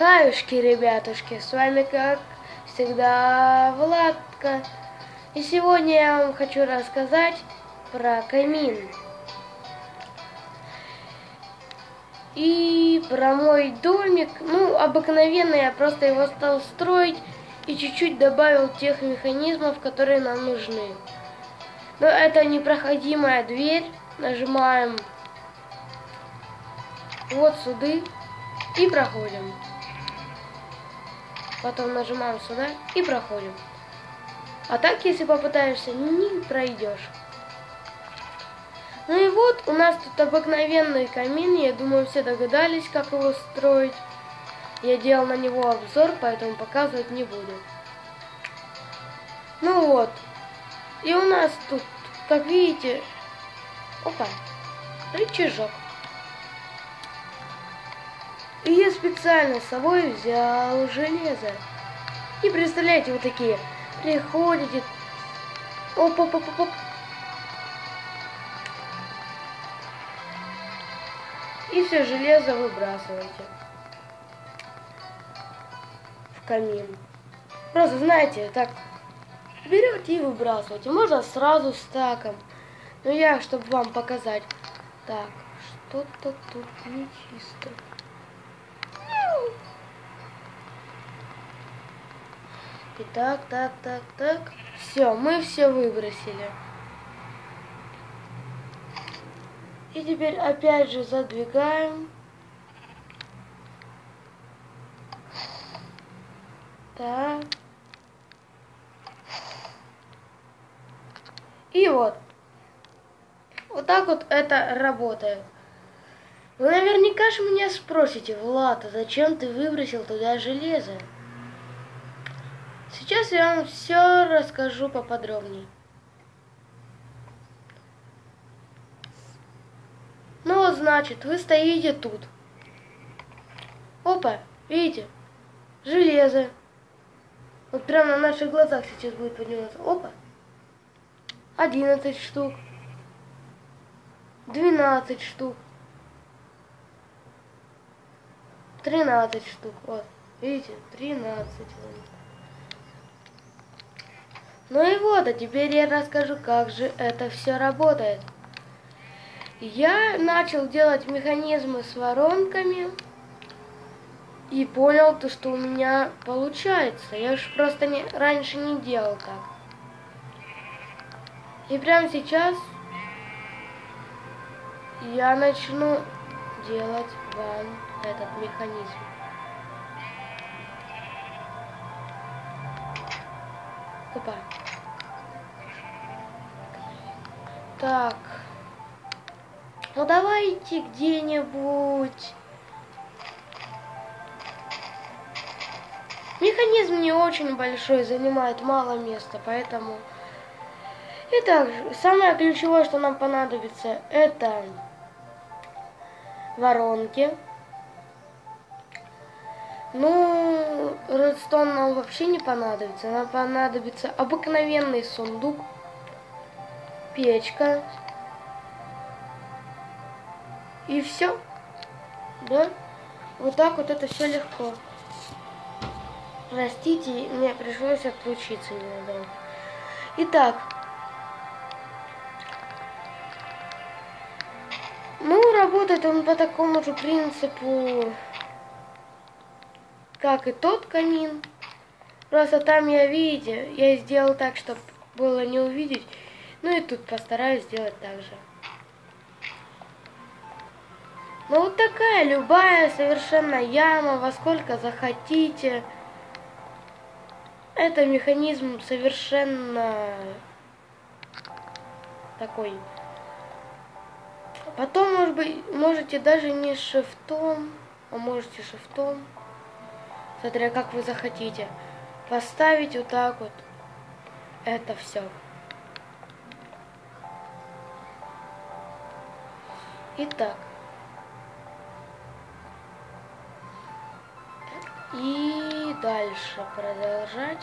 Хаюшки, ребятушки, с вами как всегда Владка. И сегодня я вам хочу рассказать про камин. И про мой домик. Ну, обыкновенный, я просто его стал строить и чуть-чуть добавил тех механизмов, которые нам нужны. Но это непроходимая дверь. Нажимаем вот сюда и проходим. Потом нажимаем сюда и проходим. А так, если попытаешься, не пройдешь. Ну и вот, у нас тут обыкновенный камин. Я думаю, все догадались, как его строить. Я делал на него обзор, поэтому показывать не буду. Ну вот. И у нас тут, как видите, опа, рычажок. И я специально с собой взял железо. И представляете, вот такие приходите, оп-оп-оп-оп. И все железо выбрасываете в камин. Просто, знаете, так берете и выбрасываете. Можно сразу стаком. Но я, чтобы вам показать. Так, что-то тут нечисто. И так. Все, мы все выбросили. И теперь опять же задвигаем. Так. И вот. Вот так вот это работает. Вы наверняка же меня спросите: Влад, а зачем ты выбросил туда железо? Сейчас я вам все расскажу поподробнее. Ну вот, значит, вы стоите тут. Опа, видите? Железо. Вот прямо на наших глазах сейчас будет подниматься. Опа. 11 штук. 12 штук. 13 штук. Вот. Видите? 13. Ну и вот, а теперь я расскажу, как же это все работает. Я начал делать механизмы с воронками и понял, то, что у меня получается. Я уж просто раньше не делал так. И прямо сейчас я начну делать вам этот механизм. Опа. Так. Ну давайте где-нибудь. Механизм не очень большой, занимает мало места, поэтому... Итак, самое ключевое, что нам понадобится, это воронки. Ну, редстоун нам вообще не понадобится. Нам понадобится обыкновенный сундук, печка. И все. Да? Вот так вот это все легко. Простите, мне пришлось отключиться немного. Итак. Ну, работает он по такому же принципу, как и тот камин. Просто там видите, я сделал так, чтобы было не увидеть. Ну и тут постараюсь сделать так же. Ну вот такая любая совершенно яма, во сколько захотите. Это механизм совершенно такой. Потом, может быть, можете даже не шифтом, а можете шифтом, смотря как вы захотите, поставить вот так вот это все. Итак. И дальше продолжать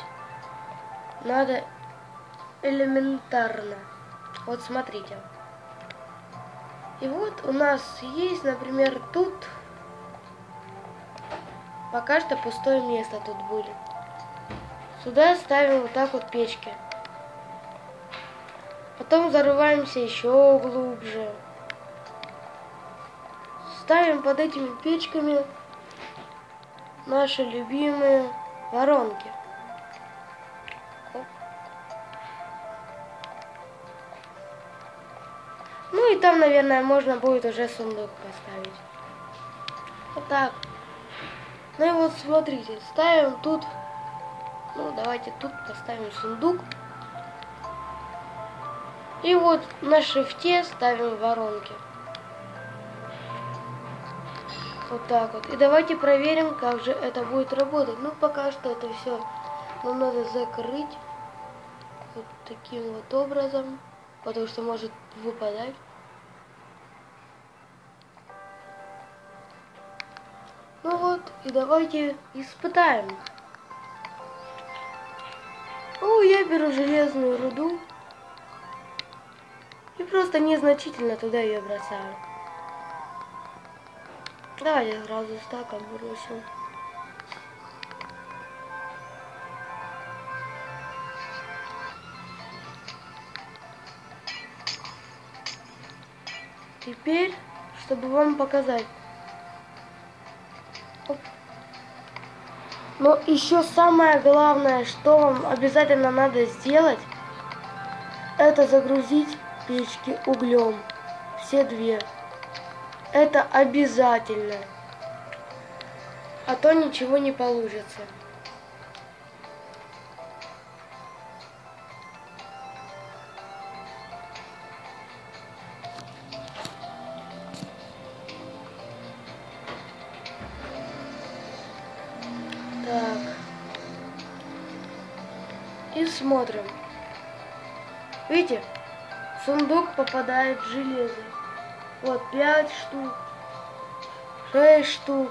надо элементарно. Вот смотрите. И вот у нас есть, например, тут Пока что пустое место тут будет. Сюда ставим вот так вот печки. Потом зарываемся еще глубже. Ставим под этими печками наши любимые воронки. Ну и там, наверное, можно будет уже сундук поставить. Вот так. Ну и вот смотрите, ставим тут. Ну давайте тут поставим сундук. И вот на шифте ставим воронки. Вот так вот. И давайте проверим, как же это будет работать. Ну пока что это все нам надо закрыть вот таким вот образом, потому что может выпадать. Ну вот, и давайте испытаем. О, я беру железную руду и просто незначительно туда ее бросаю. Давайте сразу стаком бросим. Теперь, чтобы вам показать. Оп. Но еще самое главное, что вам обязательно надо сделать, это загрузить печки углем. Все две. Это обязательно. А то ничего не получится. Так. И смотрим. Видите? Сундук попадает в железо. Вот 5 штук. 6 штук.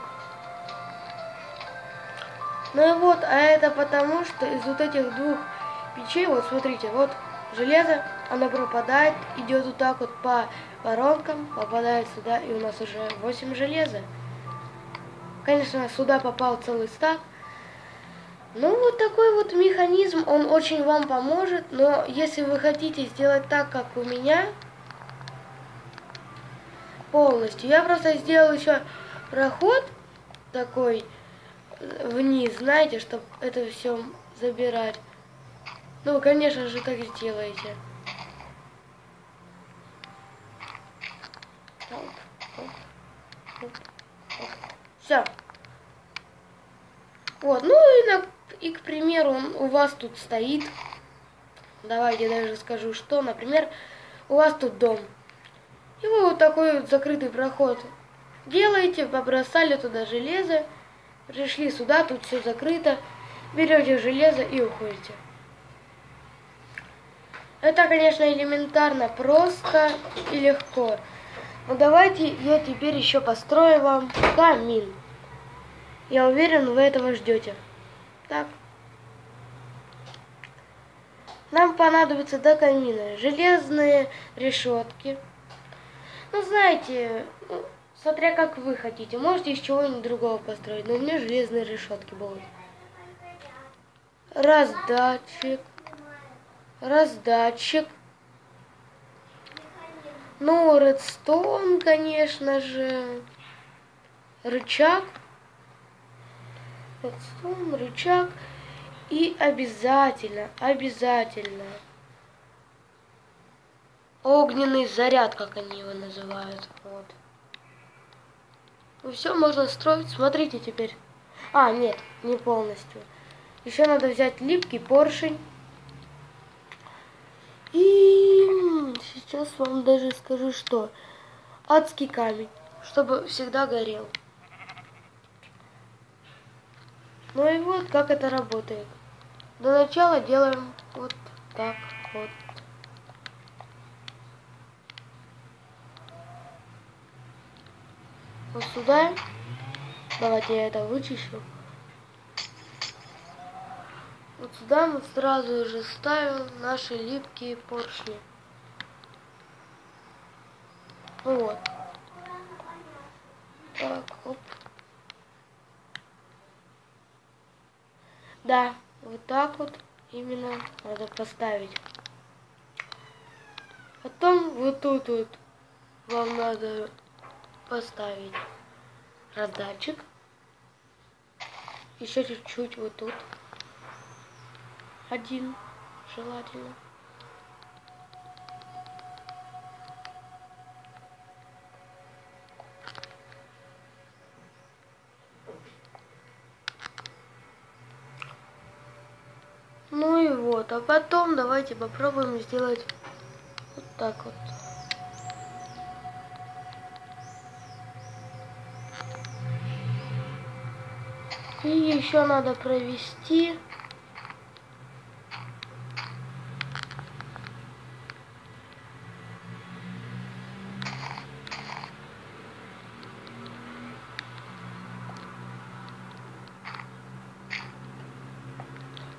Ну и вот, а это потому, что из вот этих двух печей, вот смотрите, вот железо, оно пропадает, идет вот так вот по воронкам, попадает сюда, и у нас уже 8 железа. Конечно, сюда попал целый стак. Ну, вот такой вот механизм, он очень вам поможет, но если вы хотите сделать так, как у меня, полностью, я просто сделал еще проход такой вниз, знаете, чтобы это все забирать. Ну, конечно же, так сделаете. Все. Вот, ну и, к примеру, он у вас тут стоит. Давайте я даже скажу, что, например, у вас тут дом. И вы вот такой вот закрытый проход делаете, побросали туда железо, пришли сюда, тут все закрыто, берете железо и уходите. Это, конечно, элементарно, просто и легко. Но давайте я теперь еще построю вам камин. Я уверен, вы этого ждете. Так. Нам понадобится до камина железные решетки. Ну, знаете, смотря как вы хотите. Можете из чего-нибудь другого построить. Но у меня железные решетки будут. Раздатчик. Раздатчик. Ну, редстоун, конечно же. Рычаг. Редстоун, рычаг. И обязательно, огненный заряд, как они его называют. Вот. Ну все можно строить. Смотрите теперь. А, нет, не полностью. Еще надо взять липкий поршень. И сейчас вам даже скажу, что адский камень, чтобы всегда горел. Ну и вот как это работает. До начала делаем вот так вот. Вот сюда. Давайте я это вычищу. Вот сюда мы сразу же ставим наши липкие поршни. Вот. Так, оп. Да, вот так вот именно надо поставить. Потом вот тут вот вам надо поставить раздатчик. Еще чуть-чуть вот тут. Один желательно. Ну и вот, а потом давайте попробуем сделать вот так вот. И еще надо провести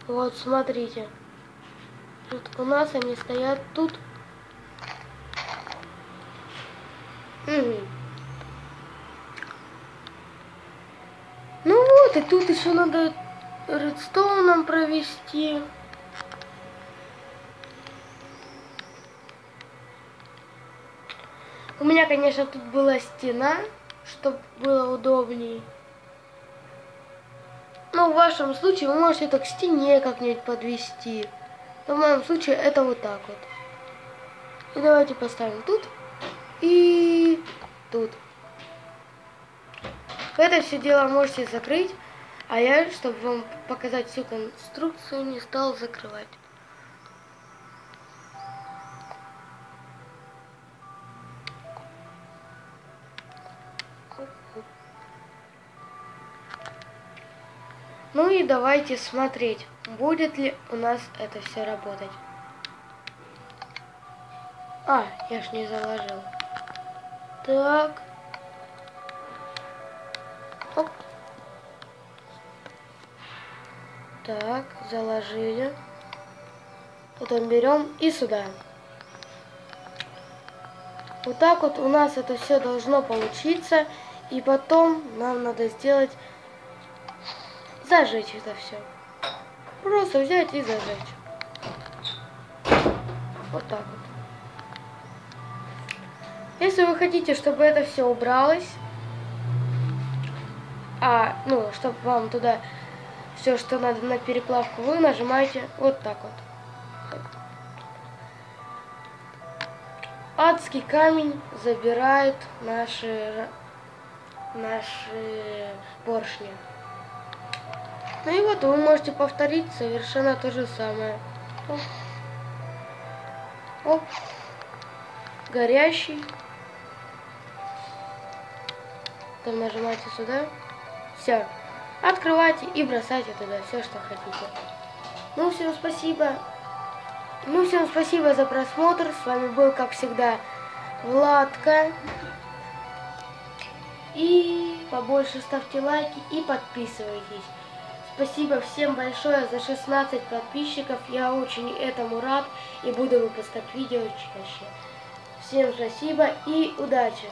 вот, смотрите. Тут у нас они стоят тут. Угу. Ну вот, и тут еще надо редстоуном провести. У меня, конечно, тут была стена, чтобы было удобнее. Но в вашем случае вы можете это к стене как-нибудь подвести. Но в моем случае это вот так вот. И давайте поставим тут и тут. Это все дело можете закрыть, а я, чтобы вам показать всю конструкцию, не стал закрывать. Ну и давайте смотреть, будет ли у нас это все работать. А, я ж не заложил. Так. Оп. Так, заложили. Потом берем и сюда. Вот так вот у нас это все должно получиться. И потом нам надо сделать... Зажечь это все. Просто взять и зажечь. Вот так вот. Если вы хотите, чтобы это все убралось, чтобы вам туда все, что надо на переплавку, вы нажимаете вот так вот. Адский камень забирает наши поршни. Ну и вот вы можете повторить совершенно то же самое. Оп. Оп. Горящий. Потом нажимаете сюда. Все. Открывайте и бросайте туда все, что хотите. Ну, всем спасибо. Всем спасибо за просмотр. С вами был, как всегда, Владка. И побольше ставьте лайки и подписывайтесь. Спасибо всем большое за 16 подписчиков. Я очень этому рад и буду выпускать видео чаще. Всем спасибо и удачи!